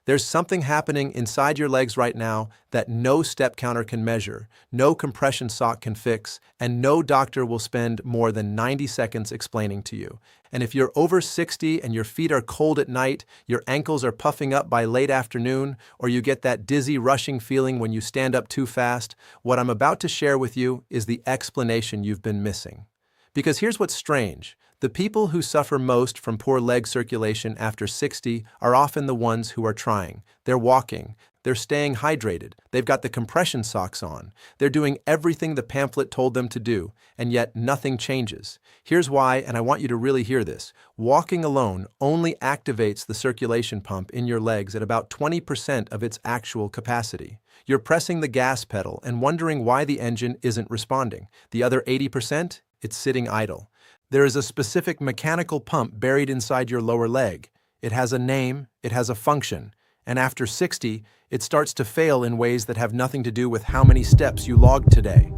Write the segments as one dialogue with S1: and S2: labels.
S1: There's something happening inside your legs right now that no step counter can measure, no compression sock can fix, and no doctor will spend more than 90 seconds explaining to you. And if you're over 60 and your feet are cold at night, your ankles are puffing up by late afternoon, or you get that dizzy, rushing feeling when you stand up too fast, what I'm about to share with you is the explanation you've been missing. Because here's what's strange. The people who suffer most from poor leg circulation after 60 are often the ones who are trying. They're walking. They're staying hydrated. They've got the compression socks on. They're doing everything the pamphlet told them to do, and yet nothing changes. Here's why, and I want you to really hear this. Walking alone only activates the circulation pump in your legs at about 20% of its actual capacity. You're pressing the gas pedal and wondering why the engine isn't responding. The other 80%? It's sitting idle. There is a specific mechanical pump buried inside your lower leg. It has a name, it has a function, and after 60, it starts to fail in ways that have nothing to do with how many steps you logged today.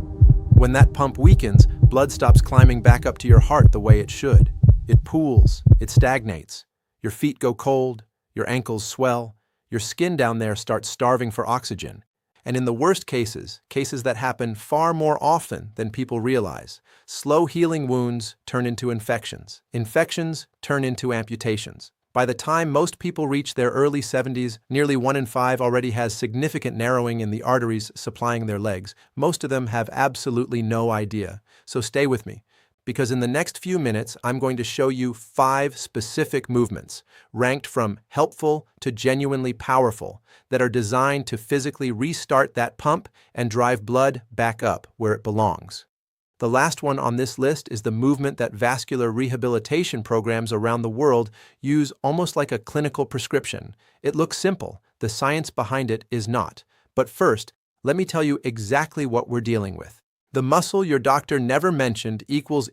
S1: When that pump weakens, blood stops climbing back up to your heart the way it should. It pools, it stagnates. Your feet go cold, your ankles swell, your skin down there starts starving for oxygen. And in the worst cases that happen far more often than people realize, slow healing wounds turn into infections. Infections turn into amputations. By the time most people reach their early 70s, nearly 1 in 5 already has significant narrowing in the arteries supplying their legs. Most of them have absolutely no idea. So stay with me, because in the next few minutes, I'm going to show you 5 specific movements, ranked from helpful to genuinely powerful, that are designed to physically restart that pump and drive blood back up where it belongs. The last one on this list is the movement that vascular rehabilitation programs around the world use almost like a clinical prescription. It looks simple. The science behind it is not. But first, let me tell you exactly what we're dealing with. The muscle your doctor never mentioned equals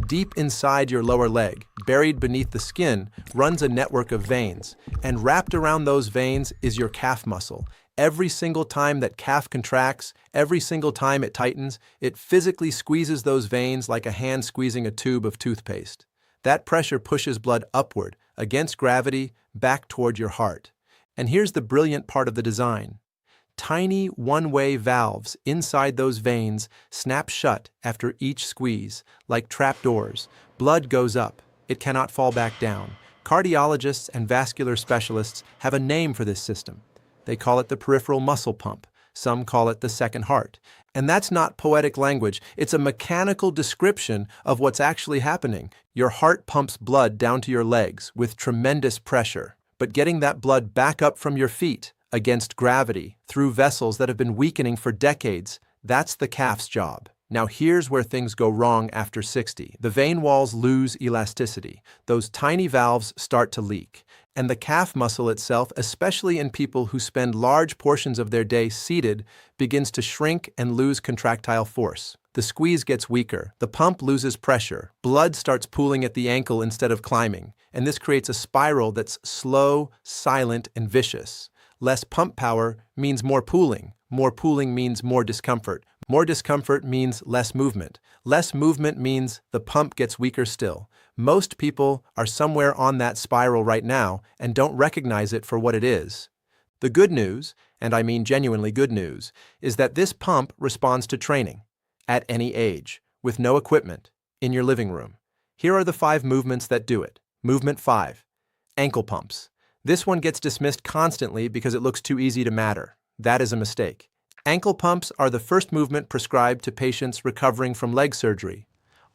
S1: deep inside your lower leg, buried beneath the skin, runs a network of veins. And wrapped around those veins is your calf muscle. Every single time that calf contracts, every single time it tightens, it physically squeezes those veins like a hand squeezing a tube of toothpaste. That pressure pushes blood upward, against gravity, back toward your heart. And here's the brilliant part of the design. Tiny one-way valves inside those veins snap shut after each squeeze, like trapdoors. Blood goes up. It cannot fall back down. Cardiologists and vascular specialists have a name for this system. They call it the peripheral muscle pump. Some call it the second heart. And that's not poetic language. It's a mechanical description of what's actually happening. Your heart pumps blood down to your legs with tremendous pressure. But getting that blood back up from your feet, against gravity, through vessels that have been weakening for decades, that's the calf's job. Now here's where things go wrong after 60. The vein walls lose elasticity. Those tiny valves start to leak. And the calf muscle itself, especially in people who spend large portions of their day seated, begins to shrink and lose contractile force. The squeeze gets weaker. The pump loses pressure. Blood starts pooling at the ankle instead of climbing. And this creates a spiral that's slow, silent, and vicious. Less pump power means more pooling. More pooling means more discomfort. More discomfort means less movement. Less movement means the pump gets weaker still. Most people are somewhere on that spiral right now and don't recognize it for what it is. The good news, and I mean genuinely good news, is that this pump responds to training, at any age, with no equipment, in your living room. Here are the 5 movements that do it. Movement 5. Ankle pumps. This one gets dismissed constantly because it looks too easy to matter. That is a mistake. Ankle pumps are the first movement prescribed to patients recovering from leg surgery,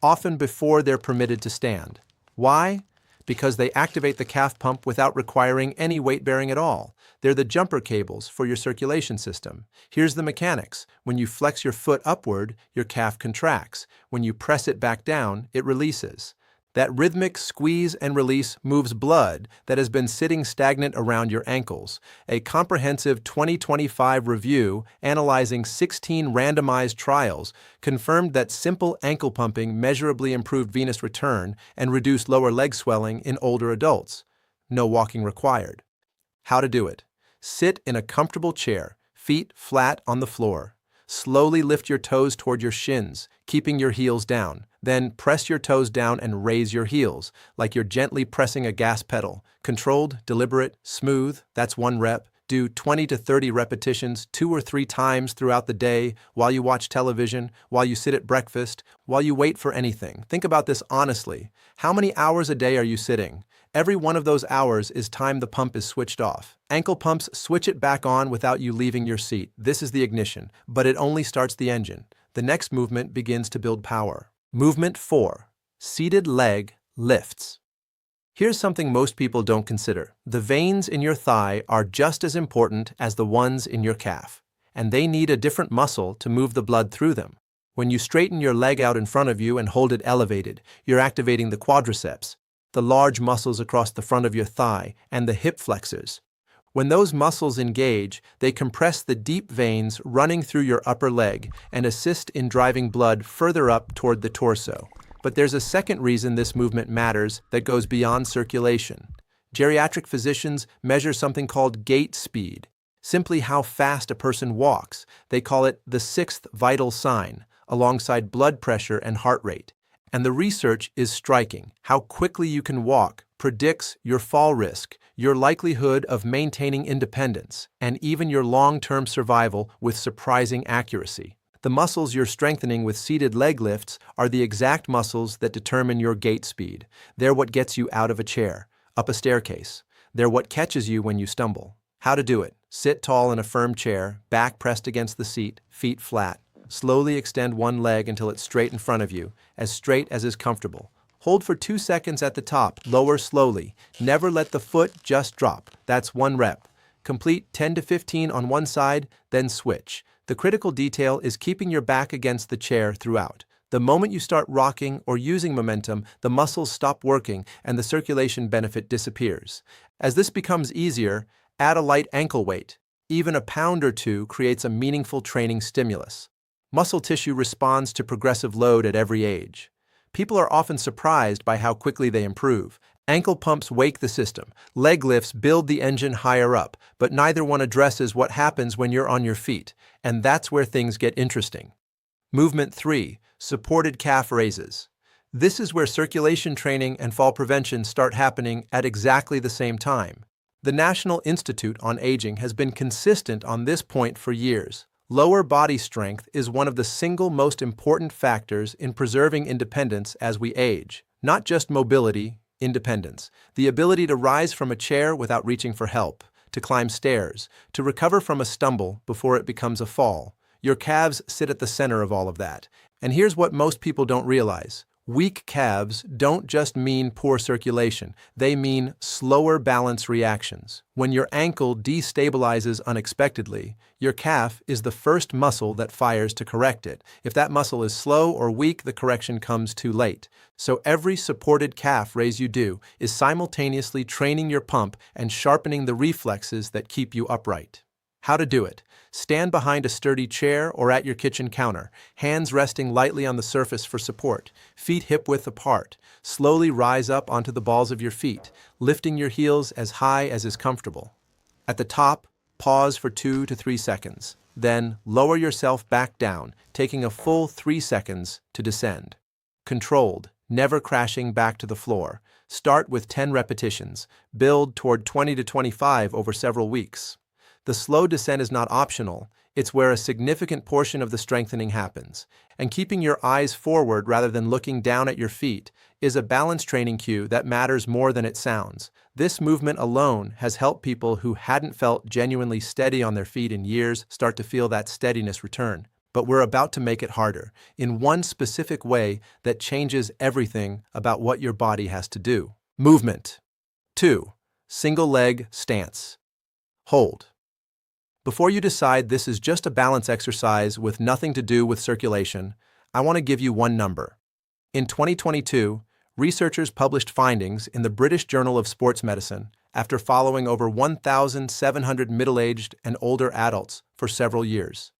S1: often before they're permitted to stand. Why? Because they activate the calf pump without requiring any weight bearing at all. They're the jumper cables for your circulation system. Here's the mechanics. When you flex your foot upward, your calf contracts. When you press it back down, it releases. That rhythmic squeeze and release moves blood that has been sitting stagnant around your ankles. A comprehensive 2025 review analyzing 16 randomized trials confirmed that simple ankle pumping measurably improved venous return and reduced lower leg swelling in older adults. No walking required. How to do it? Sit in a comfortable chair, feet flat on the floor. Slowly lift your toes toward your shins, keeping your heels down. Then press your toes down and raise your heels, like you're gently pressing a gas pedal. Controlled, deliberate, smooth, that's 1 rep. Do 20 to 30 repetitions 2 or 3 times throughout the day, while you watch television, while you sit at breakfast, while you wait for anything. Think about this honestly. How many hours a day are you sitting? Every one of those hours is time the pump is switched off. Ankle pumps switch it back on without you leaving your seat. This is the ignition, but it only starts the engine. The next movement begins to build power. Movement 4. Seated leg lifts. Here's something most people don't consider. The veins in your thigh are just as important as the ones in your calf, and they need a different muscle to move the blood through them. When you straighten your leg out in front of you and hold it elevated, you're activating the quadriceps, the large muscles across the front of your thigh, and the hip flexors. When those muscles engage, they compress the deep veins running through your upper leg and assist in driving blood further up toward the torso. But there's a second reason this movement matters that goes beyond circulation. Geriatric physicians measure something called gait speed, simply how fast a person walks. They call it the 6th vital sign, alongside blood pressure and heart rate. And the research is striking. How quickly you can walk predicts your fall risk, your likelihood of maintaining independence, and even your long-term survival with surprising accuracy. The muscles you're strengthening with seated leg lifts are the exact muscles that determine your gait speed. They're what gets you out of a chair, up a staircase. They're what catches you when you stumble. How to do it? Sit tall in a firm chair, back pressed against the seat, feet flat. Slowly extend one leg until it's straight in front of you, as straight as is comfortable. Hold for 2 seconds at the top, lower slowly. Never let the foot just drop. That's 1 rep. Complete 10 to 15 on one side, then switch. The critical detail is keeping your back against the chair throughout. The moment you start rocking or using momentum, the muscles stop working and the circulation benefit disappears. As this becomes easier, add a light ankle weight. Even a pound or 2 creates a meaningful training stimulus. Muscle tissue responds to progressive load at every age. People are often surprised by how quickly they improve. Ankle pumps wake the system. Leg lifts build the engine higher up, but neither one addresses what happens when you're on your feet, and that's where things get interesting. Movement 3. Supported calf raises. This is where circulation training and fall prevention start happening at exactly the same time. The National Institute on Aging has been consistent on this point for years. Lower body strength is one of the single most important factors in preserving independence as we age. Not just mobility, independence. The ability to rise from a chair without reaching for help, to climb stairs, to recover from a stumble before it becomes a fall. Your calves sit at the center of all of that. And here's what most people don't realize. Weak calves don't just mean poor circulation, they mean slower balance reactions. When your ankle destabilizes unexpectedly, your calf is the first muscle that fires to correct it. If that muscle is slow or weak, the correction comes too late. So every supported calf raise you do is simultaneously training your pump and sharpening the reflexes that keep you upright. How to do it. Stand behind a sturdy chair or at your kitchen counter, hands resting lightly on the surface for support, feet hip-width apart. Slowly rise up onto the balls of your feet, lifting your heels as high as is comfortable. At the top, pause for 2 to 3 seconds. Then lower yourself back down, taking a full 3 seconds to descend. Controlled, never crashing back to the floor. Start with 10 repetitions. Build toward 20 to 25 over several weeks. The slow descent is not optional, it's where a significant portion of the strengthening happens. And keeping your eyes forward rather than looking down at your feet is a balance training cue that matters more than it sounds. This movement alone has helped people who hadn't felt genuinely steady on their feet in years start to feel that steadiness return. But we're about to make it harder, in one specific way that changes everything about what your body has to do. Movement 2. Single leg stance. Hold. Before you decide this is just a balance exercise with nothing to do with circulation, I want to give you one number. In 2022, researchers published findings in the British Journal of Sports Medicine after following over 1,700 middle-aged and older adults for several years.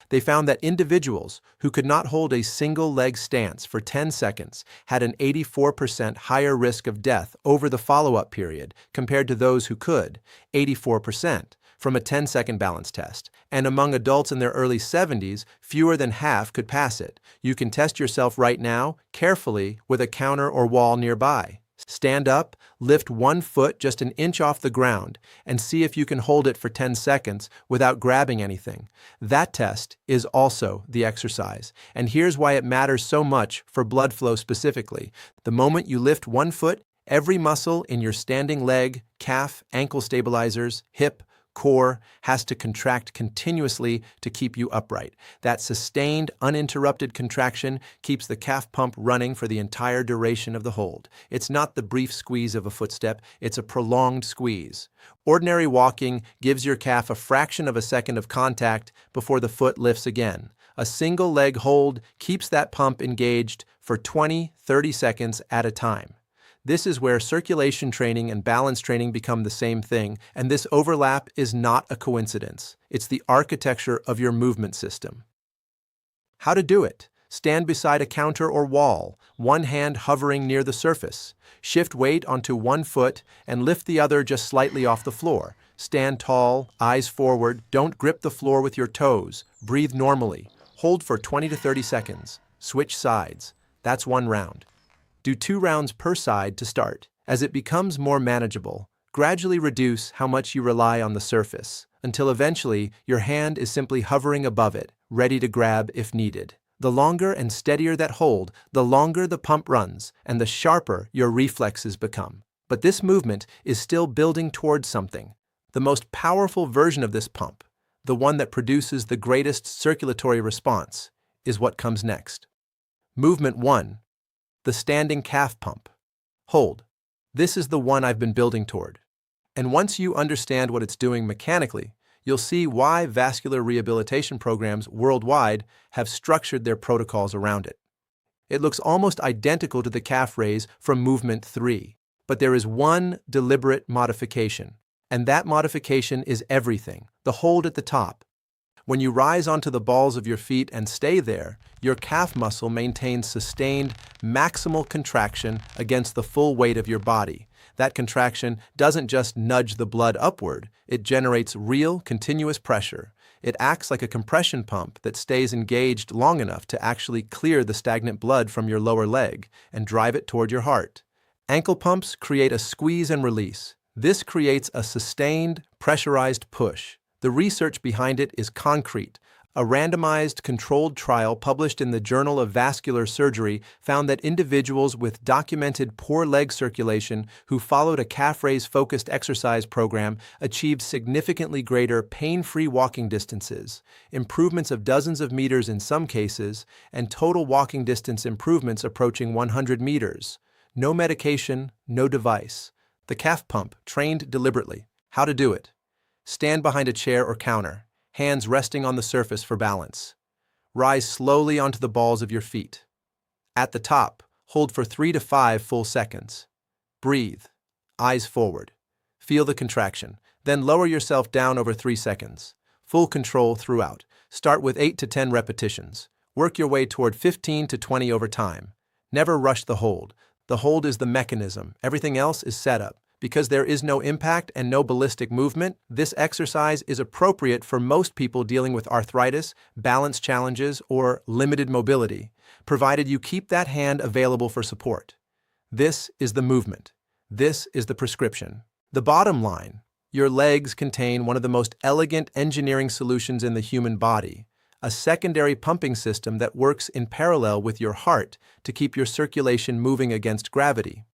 S1: They found that individuals who could not hold a single leg stance for 10 seconds had an 84% higher risk of death over the follow-up period compared to those who could, 84%. from a 10-second balance test. And among adults in their early 70s, fewer than half could pass it. You can test yourself right now, carefully, with a counter or wall nearby. Stand up, lift one foot just an inch off the ground, and see if you can hold it for 10 seconds without grabbing anything. That test is also the exercise. And here's why it matters so much for blood flow specifically. The moment you lift one foot, every muscle in your standing leg, calf, ankle stabilizers, hip, core has to contract continuously to keep you upright. That sustained, uninterrupted contraction keeps the calf pump running for the entire duration of the hold. It's not the brief squeeze of a footstep, it's a prolonged squeeze. Ordinary walking gives your calf a fraction of a second of contact before the foot lifts again. A single leg hold keeps that pump engaged for 20-30 seconds at a time. This is where circulation training and balance training become the same thing, and this overlap is not a coincidence. It's the architecture of your movement system. How to do it? Stand beside a counter or wall, one hand hovering near the surface. Shift weight onto one foot and lift the other just slightly off the floor. Stand tall, eyes forward, don't grip the floor with your toes. Breathe normally. Hold for 20 to 30 seconds. Switch sides. That's one round. Do 2 rounds per side to start. As it becomes more manageable, gradually reduce how much you rely on the surface, until eventually your hand is simply hovering above it, ready to grab if needed. The longer and steadier that hold, the longer the pump runs, and the sharper your reflexes become. But this movement is still building towards something. The most powerful version of this pump, the one that produces the greatest circulatory response, is what comes next. Movement 1. The standing calf pump. Hold. This is the one I've been building toward. And once you understand what it's doing mechanically, you'll see why vascular rehabilitation programs worldwide have structured their protocols around it. It looks almost identical to the calf raise from movement 3, but there is one deliberate modification, and that modification is everything, the hold at the top. When you rise onto the balls of your feet and stay there, your calf muscle maintains sustained, maximal contraction against the full weight of your body. That contraction doesn't just nudge the blood upward, it generates real, continuous pressure. It acts like a compression pump that stays engaged long enough to actually clear the stagnant blood from your lower leg and drive it toward your heart. Ankle pumps create a squeeze and release. This creates a sustained, pressurized push. The research behind it is concrete. A randomized, controlled trial published in the Journal of Vascular Surgery found that individuals with documented poor leg circulation who followed a calf raise-focused exercise program achieved significantly greater pain-free walking distances, improvements of dozens of meters in some cases, and total walking distance improvements approaching 100 meters. No medication, no device. The calf pump, trained deliberately. How to do it? Stand behind a chair or counter, hands resting on the surface for balance. Rise slowly onto the balls of your feet. At the top, hold for 3 to 5 full seconds. Breathe, eyes forward. Feel the contraction, then lower yourself down over 3 seconds. Full control throughout. Start with 8 to 10 repetitions. Work your way toward 15 to 20 over time. Never rush the hold. The hold is the mechanism. Everything else is setup. Because there is no impact and no ballistic movement, this exercise is appropriate for most people dealing with arthritis, balance challenges, or limited mobility, provided you keep that hand available for support. This is the movement. This is the prescription. The bottom line: your legs contain one of the most elegant engineering solutions in the human body, a secondary pumping system that works in parallel with your heart to keep your circulation moving against gravity.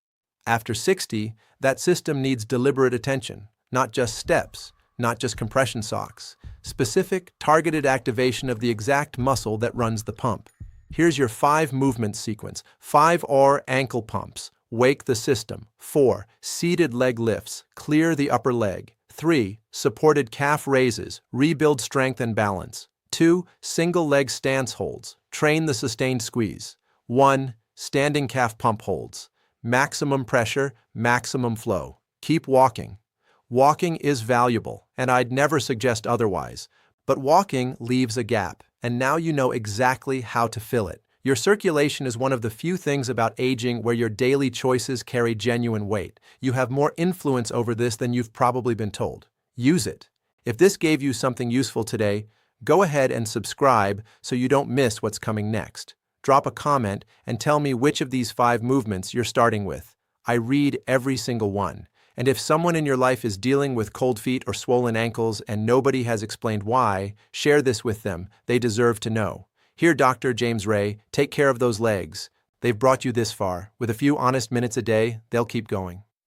S1: After 60, that system needs deliberate attention, not just steps, not just compression socks, specific, targeted activation of the exact muscle that runs the pump. Here's your 5 movement sequence. 5R ankle pumps. Wake the system. 4. Seated leg lifts. Clear the upper leg. 3. Supported calf raises. Rebuild strength and balance. 2. Single leg stance holds. Train the sustained squeeze. 1. Standing calf pump holds. Maximum pressure, maximum flow. Keep walking. Walking is valuable, and I'd never suggest otherwise. But walking leaves a gap, and now you know exactly how to fill it. Your circulation is one of the few things about aging where your daily choices carry genuine weight. You have more influence over this than you've probably been told. Use it. If this gave you something useful today, go ahead and subscribe so you don't miss what's coming next. Drop a comment and tell me which of these 5 movements you're starting with. I read every single one. And if someone in your life is dealing with cold feet or swollen ankles and nobody has explained why, share this with them. They deserve to know. Here, Dr. James Ray, take care of those legs. They've brought you this far. With a few honest minutes a day, they'll keep going.